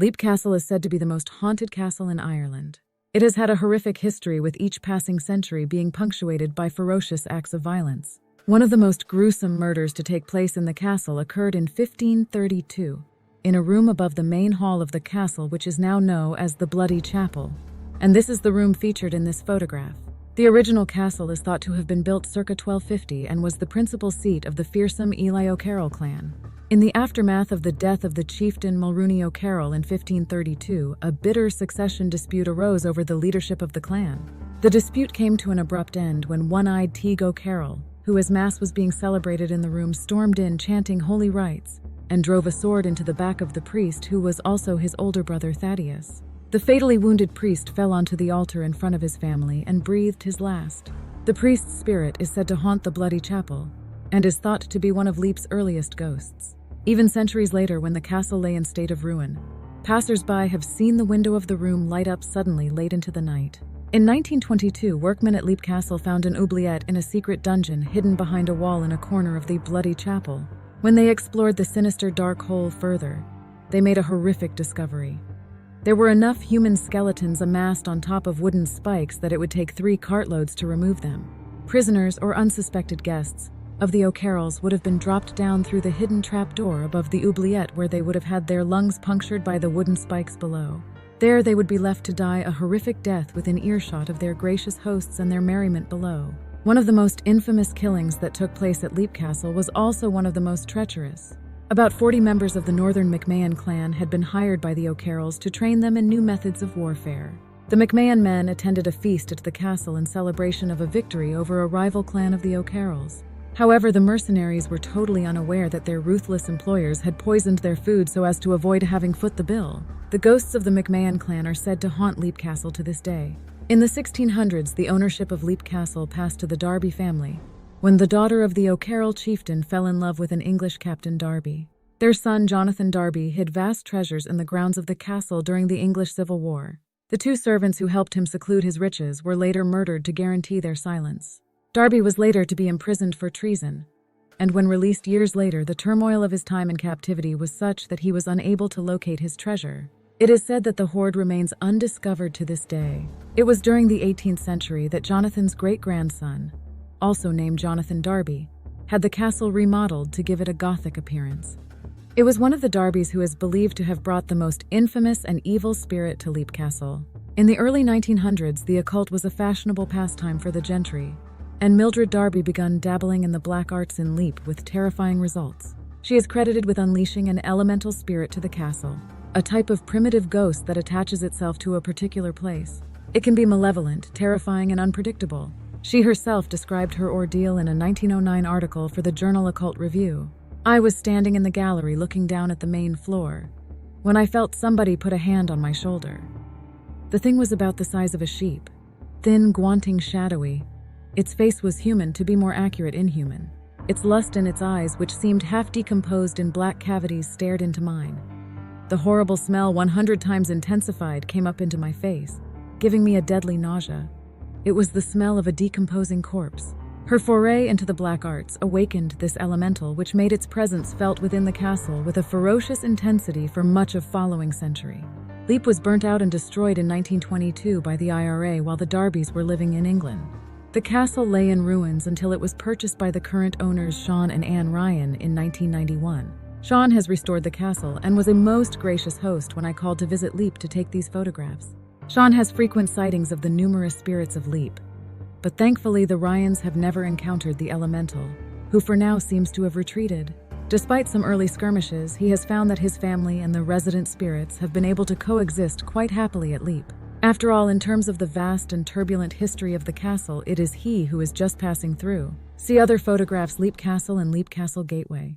Leap Castle is said to be the most haunted castle in Ireland. It has had a horrific history, with each passing century being punctuated by ferocious acts of violence. One of the most gruesome murders to take place in the castle occurred in 1532, in a room above the main hall of the castle, which is now known as the Bloody Chapel. And this is the room featured in this photograph. The original castle is thought to have been built circa 1250 and was the principal seat of the fearsome Ely O'Carroll clan. In the aftermath of the death of the chieftain Mulrooney O'Carroll in 1532, a bitter succession dispute arose over the leadership of the clan. The dispute came to an abrupt end when one-eyed Teague O'Carroll, who as mass was being celebrated in the room, stormed in chanting holy rites and drove a sword into the back of the priest, who was also his older brother Thaddeus. The fatally wounded priest fell onto the altar in front of his family and breathed his last. The priest's spirit is said to haunt the Bloody Chapel and is thought to be one of Leap's earliest ghosts. Even centuries later, when the castle lay in state of ruin, passers-by have seen the window of the room light up suddenly late into the night. In 1922, workmen at Leap Castle found an oubliette in a secret dungeon hidden behind a wall in a corner of the Bloody Chapel. When they explored the sinister dark hole further, they made a horrific discovery. There were enough human skeletons amassed on top of wooden spikes that it would take 3 cartloads to remove them. Prisoners or unsuspected guests of the O'Carrolls would have been dropped down through the hidden trapdoor above the oubliette, where they would have had their lungs punctured by the wooden spikes below. There they would be left to die a horrific death within earshot of their gracious hosts and their merriment below. One of the most infamous killings that took place at Leap Castle was also one of the most treacherous. About 40 members of the Northern McMahon clan had been hired by the O'Carrolls to train them in new methods of warfare. The McMahon men attended a feast at the castle in celebration of a victory over a rival clan of the O'Carrolls. However, the mercenaries were totally unaware that their ruthless employers had poisoned their food so as to avoid having foot the bill. The ghosts of the McMahon clan are said to haunt Leap Castle to this day. In the 1600s, the ownership of Leap Castle passed to the Darby family, when the daughter of the O'Carroll chieftain fell in love with an English Captain Darby. Their son, Jonathan Darby, hid vast treasures in the grounds of the castle during the English Civil War. The 2 servants who helped him seclude his riches were later murdered to guarantee their silence. Darby was later to be imprisoned for treason, and when released years later, the turmoil of his time in captivity was such that he was unable to locate his treasure. It is said that the hoard remains undiscovered to this day. It was during the 18th century that Jonathan's great-grandson, also named Jonathan Darby, had the castle remodeled to give it a Gothic appearance. It was one of the Darbys who is believed to have brought the most infamous and evil spirit to Leap Castle. In the early 1900s, the occult was a fashionable pastime for the gentry, and Mildred Darby began dabbling in the black arts in Leap with terrifying results. She is credited with unleashing an elemental spirit to the castle, a type of primitive ghost that attaches itself to a particular place. It can be malevolent, terrifying, and unpredictable. She herself described her ordeal in a 1909 article for the journal Occult Review. "I was standing in the gallery looking down at the main floor when I felt somebody put a hand on my shoulder. The thing was about the size of a sheep, thin, gauntling, shadowy. Its face was human, to be more accurate, inhuman. Its lust in its eyes, which seemed half decomposed in black cavities, stared into mine. The horrible smell, 100 times intensified, came up into my face, giving me a deadly nausea. It was the smell of a decomposing corpse." Her foray into the black arts awakened this elemental, which made its presence felt within the castle with a ferocious intensity for much of following century. Leap was burnt out and destroyed in 1922 by the IRA while the Darbys were living in England. The castle lay in ruins until it was purchased by the current owners Sean and Anne Ryan in 1991. Sean has restored the castle and was a most gracious host when I called to visit Leap to take these photographs. Sean has frequent sightings of the numerous spirits of Leap, but thankfully the Ryans have never encountered the elemental, who for now seems to have retreated. Despite some early skirmishes, he has found that his family and the resident spirits have been able to coexist quite happily at Leap. After all, in terms of the vast and turbulent history of the castle, it is he who is just passing through. See other photographs: Leap Castle and Leap Castle Gateway.